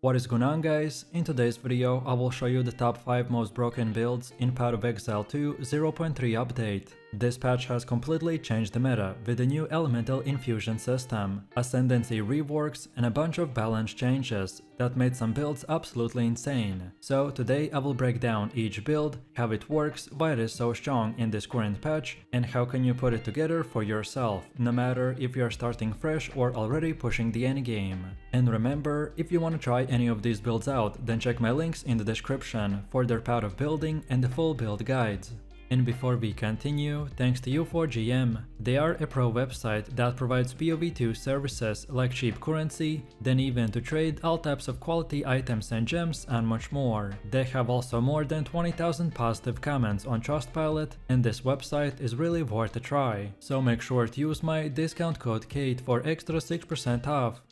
What is going on, guys? In today's video I will show you the top 5 most broken builds in Path of Exile 2 0.3 update. This patch has completely changed the meta with the new Elemental Infusion system, ascendancy reworks, and a bunch of balance changes that made some builds absolutely insane. So today I will break down each build, how it works, why it is so strong in this current patch, and how can you put it together for yourself, no matter if you are starting fresh or already pushing the endgame. And remember, if you want to try any of these builds out, then check my links in the description for their path of building and the full build guides. And before we continue, thanks to U4GM, they are a pro website that provides POE2 services like cheap currency, then even to trade all types of quality items and gems and much more. They have also more than 20,000 positive comments on Trustpilot, and this website is really worth a try. So make sure to use my discount code KAID for extra 6% off.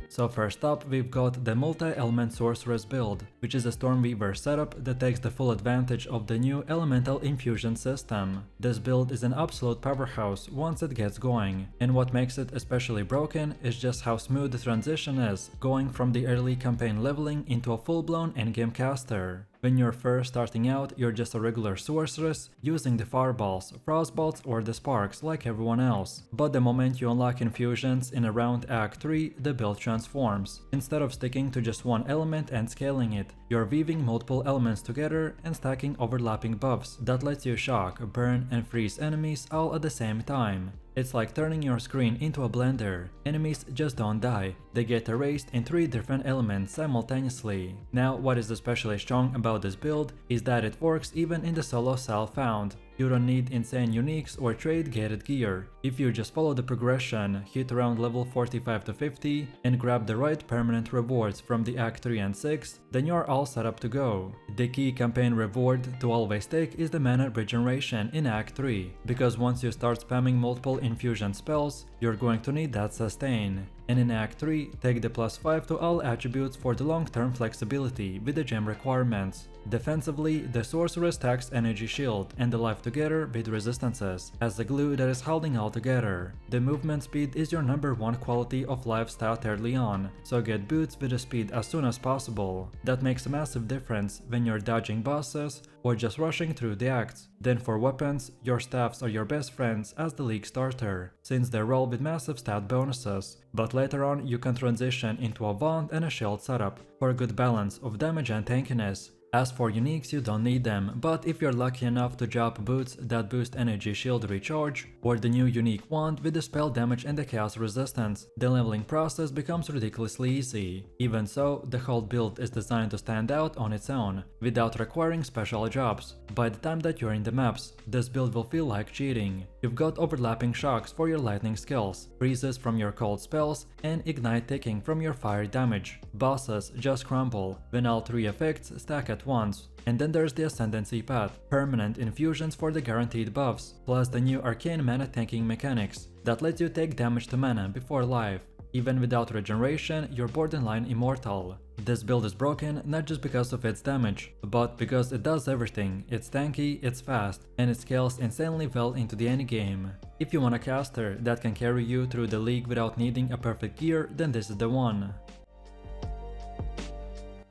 So first up, we've got the multi-element sorceress build, which is a Stormweaver setup that takes the full advantage of the new Elemental Infusion system. This build is an absolute powerhouse once it gets going, and what makes it especially broken is just how smooth the transition is, going from the early campaign leveling into a full-blown endgame caster. When you're first starting out, you're just a regular sorceress, using the fireballs, frostbolts or the sparks like everyone else. But the moment you unlock infusions in around Act 3, the build transforms. Instead of sticking to just one element and scaling it, you're weaving multiple elements together and stacking overlapping buffs that lets you shock, burn and freeze enemies all at the same time. It's like turning your screen into a blender. Enemies just don't die, they get erased in 3 different elements simultaneously. Now, what is especially strong about this build is that it works even in the solo cell found. You don't need insane uniques or trade gated gear. If you just follow the progression, hit around level 45 to 50, and grab the right permanent rewards from the Act 3 and 6, then you're all set up to go. The key campaign reward to always take is the mana regeneration in Act 3, because once you start spamming multiple infusion spells, you're going to need that sustain. And in Act 3, take the +5 to all attributes for the long-term flexibility with the gem requirements. Defensively, the sorceress stacks energy shield and the life together with resistances, as the glue that is holding all together. The movement speed is your #1 quality of life stat early on, so get boots with the speed as soon as possible. That makes a massive difference when you're dodging bosses or just rushing through the acts. Then for weapons, your staffs are your best friends as the league starter, since they roll with massive stat bonuses, but later on you can transition into a wand and a shield setup for a good balance of damage and tankiness. As for uniques, you don't need them, but if you're lucky enough to drop boots that boost energy shield recharge, or the new unique wand with the spell damage and the chaos resistance, the leveling process becomes ridiculously easy. Even so, the whole build is designed to stand out on its own, without requiring special jobs. By the time that you're in the maps, this build will feel like cheating. You've got overlapping shocks for your lightning skills, freezes from your cold spells, and ignite ticking from your fire damage. Bosses just crumble when all 3 effects stack at once. And then there's the ascendancy path, permanent infusions for the guaranteed buffs, plus the new arcane mana tanking mechanics that lets you take damage to mana before life. Even without regeneration, you're borderline immortal. This build is broken not just because of its damage, but because it does everything. It's tanky, it's fast, and it scales insanely well into the endgame. If you want a caster that can carry you through the league without needing a perfect gear, then this is the one.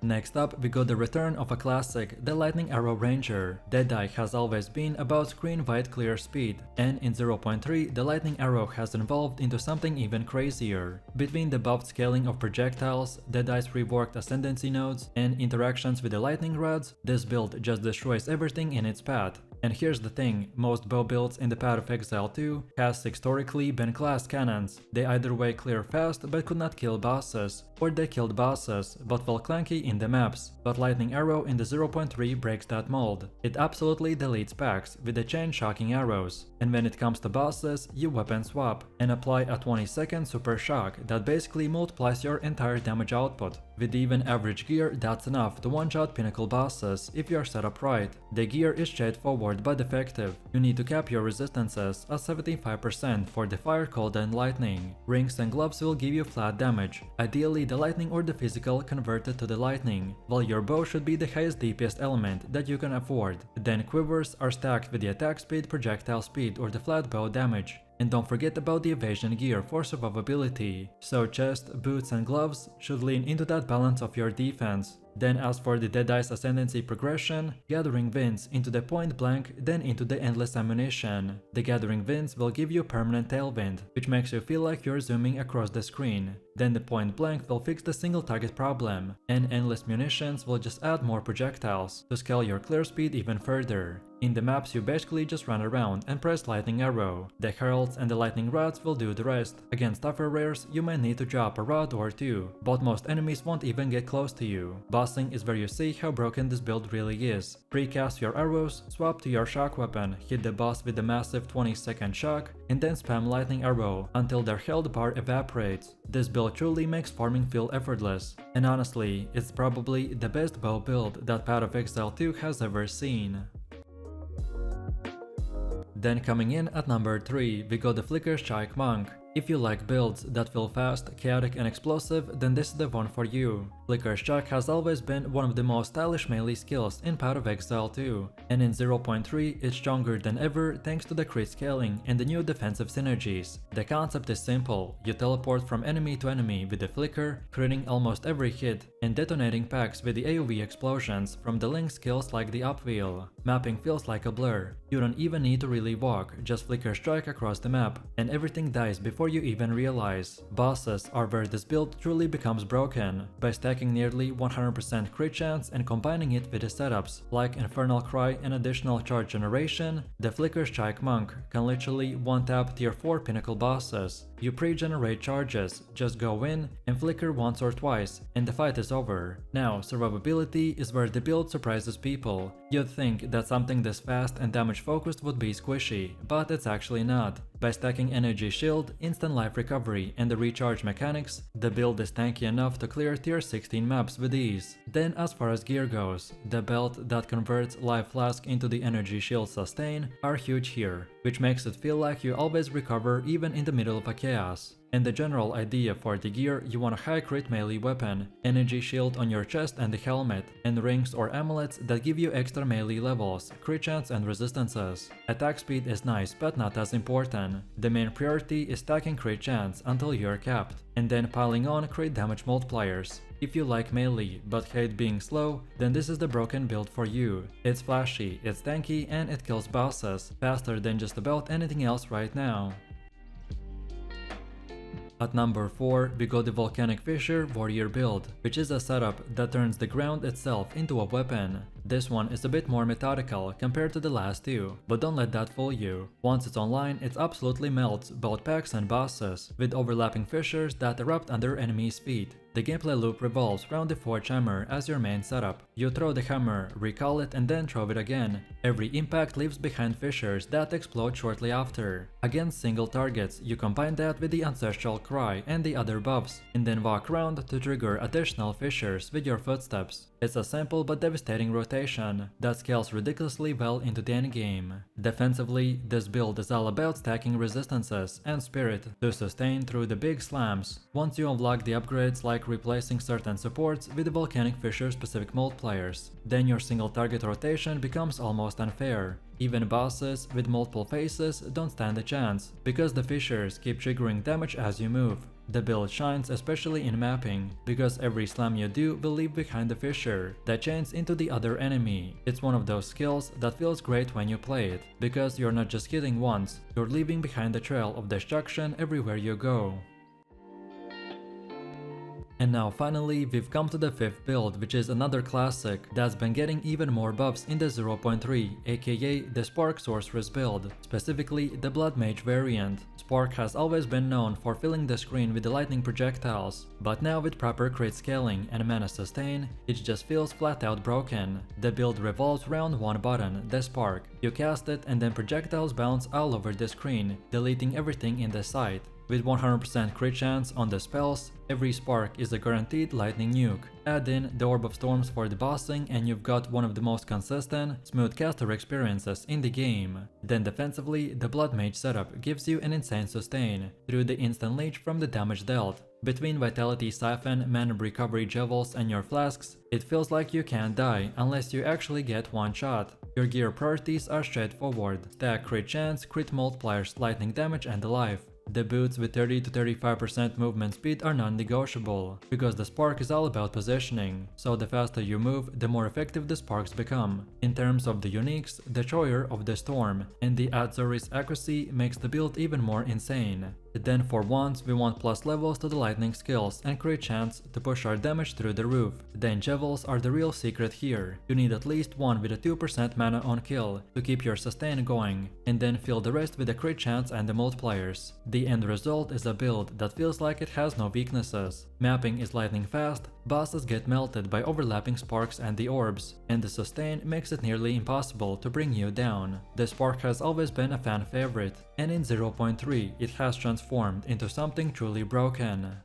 Next up, we got the return of a classic, the Lightning Arrow Ranger. Deadeye has always been about screen wide clear speed, and in 0.3 the Lightning Arrow has evolved into something even crazier. Between the buffed scaling of projectiles, Deadeye's reworked ascendancy nodes, and interactions with the lightning rods, this build just destroys everything in its path. And here's the thing, most bow builds in the Path of Exile 2 has historically been class cannons. They either way clear fast but could not kill bosses, or they killed bosses but felt clunky in the maps. But Lightning Arrow in the 0.3 breaks that mold. It absolutely deletes packs with the chain shocking arrows. And when it comes to bosses, you weapon swap and apply a 20-second super shock that basically multiplies your entire damage output. With even average gear, that's enough to one-shot pinnacle bosses if you're set up right. The gear is straightforward but effective. You need to cap your resistances at 75% for the fire, cold and lightning. Rings and gloves will give you flat damage, ideally the lightning or the physical converted to the lightning, while your bow should be the highest DPS element that you can afford. Then quivers are stacked with the attack speed, projectile speed or the flat bow damage. And don't forget about the evasion gear for survivability, so chest, boots and gloves should lean into that balance of your defense. Then as for the Deadeye's ascendancy progression, Gathering Winds into the point blank, then into the endless ammunition. The Gathering Winds will give you permanent tailwind, which makes you feel like you're zooming across the screen. Then the point blank will fix the single target problem, and endless munitions will just add more projectiles to scale your clear speed even further. In the maps you basically just run around and press lightning arrow. The heralds and the lightning rods will do the rest. Against tougher rares you might need to drop a rod or two, but most enemies won't even get close to you. Bossing is where you see how broken this build really is. Precast your arrows, swap to your shock weapon, hit the boss with a massive 20-second shock, and then spam lightning arrow until their health bar evaporates. This build truly makes farming feel effortless, and honestly, it's probably the best bow build that Path of Exile 2 has ever seen. Then coming in at number 3, we got the Flicker Strike Monk. If you like builds that feel fast, chaotic and explosive, then this is the one for you. Flicker Strike has always been one of the most stylish melee skills in Path of Exile 2, and in 0.3 it's stronger than ever thanks to the crit scaling and the new defensive synergies. The concept is simple: you teleport from enemy to enemy with the flicker, critting almost every hit, and detonating packs with the AoE explosions from the link skills like the up wheel. Mapping feels like a blur. You don't even need to really walk, just Flicker Strike across the map, and everything dies before you even realize. Bosses are where this build truly becomes broken. By stacking nearly 100% crit chance and combining it with the setups like Infernal Cry and additional charge generation, the Flicker Strike Monk can literally one-tap tier 4 pinnacle bosses. You pre-generate charges, just go in and flicker once or twice, and the fight is over. Now, survivability is where the build surprises people. You'd think that something this fast and damage focused would be squishy, but it's actually not. By stacking energy shield, instant life recovery and the recharge mechanics, the build is tanky enough to clear tier 16 maps with ease. Then as far as gear goes, the belt that converts life flask into the energy shield sustain are huge here, which makes it feel like you always recover even in the middle of a chaos. And the general idea for the gear, you want a high crit melee weapon, energy shield on your chest and the helmet, and rings or amulets that give you extra melee levels, crit chance and resistances. Attack speed is nice but not as important. The main priority is stacking crit chance until you're capped, and then piling on crit damage multipliers. If you like melee but hate being slow, then this is the broken build for you. It's flashy, it's tanky, and it kills bosses faster than just about anything else right now. At number 4, we got the Volcanic Fissure Warrior build, which is a setup that turns the ground itself into a weapon. This one is a bit more methodical compared to the last two, but don't let that fool you. Once it's online, it absolutely melts both packs and bosses, with overlapping fissures that erupt under enemies' feet. The gameplay loop revolves around the Forge Hammer as your main setup. You throw the hammer, recall it and then throw it again. Every impact leaves behind fissures that explode shortly after. Against single targets, you combine that with the Ancestral Cry and the other buffs, and then walk around to trigger additional fissures with your footsteps. It's a simple but devastating rotation that scales ridiculously well into the endgame. Defensively, this build is all about stacking resistances and spirit to sustain through the big slams. Once you unlock the upgrades like replacing certain supports with the Volcanic Fissure specific multipliers, then your single target rotation becomes almost unfair. Even bosses with multiple faces don't stand a chance, because the fissures keep triggering damage as you move. The build shines especially in mapping, because every slam you do will leave behind a fissure that chains into the other enemy. It's one of those skills that feels great when you play it, because you're not just hitting once, you're leaving behind a trail of destruction everywhere you go. And now finally, we've come to the 5th build, which is another classic that's been getting even more buffs in the 0.3, aka the Spark Sorceress build, specifically the Blood Mage variant. Spark has always been known for filling the screen with the lightning projectiles, but now with proper crit scaling and mana sustain, it just feels flat out broken. The build revolves around one button, the Spark. You cast it and then projectiles bounce all over the screen, deleting everything in the sight. With 100% crit chance on the spells, every spark is a guaranteed lightning nuke. Add in the Orb of Storms for the bossing and you've got one of the most consistent, smooth caster experiences in the game. Then defensively, the Blood Mage setup gives you an insane sustain through the instant leech from the damage dealt. Between Vitality Siphon, Mana Recovery Jewels and your flasks, it feels like you can't die unless you actually get one shot. Your gear priorities are straightforward: stack crit chance, crit multipliers, lightning damage and alive. The boots with 30 to 35% movement speed are non-negotiable, because the spark is all about positioning, so the faster you move, the more effective the sparks become. In terms of the uniques, the Choir of the Storm and the Azori's accuracy makes the build even more insane. Then for wands, we want plus levels to the lightning skills and crit chance to push our damage through the roof. Then jewels are the real secret here. You need at least one with a 2% mana on kill to keep your sustain going, and then fill the rest with the crit chance and the multipliers. The end result is a build that feels like it has no weaknesses. Mapping is lightning fast, bosses get melted by overlapping sparks and the orbs, and the sustain makes it nearly impossible to bring you down. The spark has always been a fan favorite, and in 0.3 it has transformed into something truly broken.